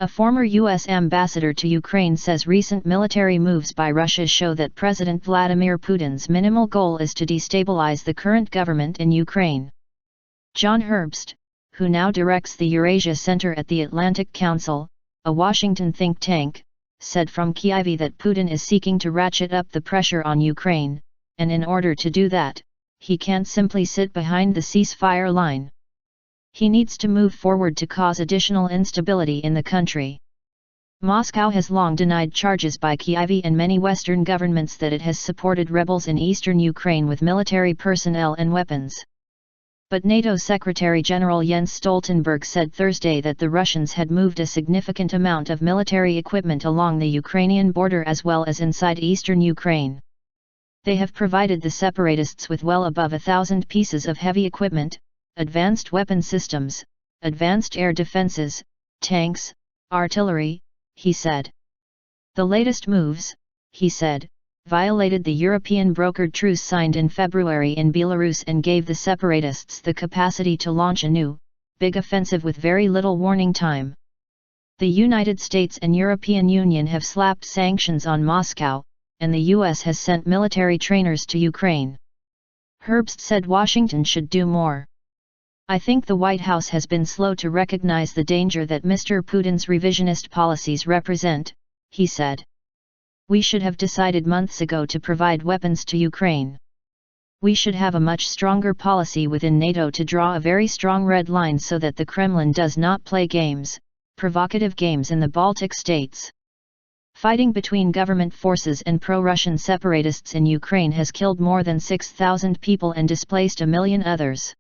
A former U.S. ambassador to Ukraine says recent military moves by Russia show that President Vladimir Putin's minimal goal is to destabilize the current government in Ukraine. John Herbst, who now directs the Eurasia Center at the Atlantic Council, a Washington think tank, said from Kyiv that Putin is seeking to ratchet up the pressure on Ukraine, and in order to do that, he can't simply sit behind the ceasefire line. He needs to move forward to cause additional instability in the country. Moscow has long denied charges by Kyiv and many Western governments that it has supported rebels in eastern Ukraine with military personnel and weapons. But NATO Secretary General Jens Stoltenberg said Thursday that the Russians had moved a significant amount of military equipment along the Ukrainian border as well as inside eastern Ukraine. They have provided the separatists with well above 1,000 pieces of heavy equipment, advanced weapon systems, advanced air defenses, tanks, artillery, he said. The latest moves, he said, violated the European brokered truce signed in February in Belarus and gave the separatists the capacity to launch a new, big offensive with very little warning time. The United States and European Union have slapped sanctions on Moscow, and the US has sent military trainers to Ukraine. Herbst said Washington should do more. I think the White House has been slow to recognize the danger that Mr. Putin's revisionist policies represent, he said. We should have decided months ago to provide weapons to Ukraine. We should have a much stronger policy within NATO to draw a very strong red line so that the Kremlin does not play games, provocative games in the Baltic states. Fighting between government forces and pro-Russian separatists in Ukraine has killed more than 6,000 people and displaced 1 million others.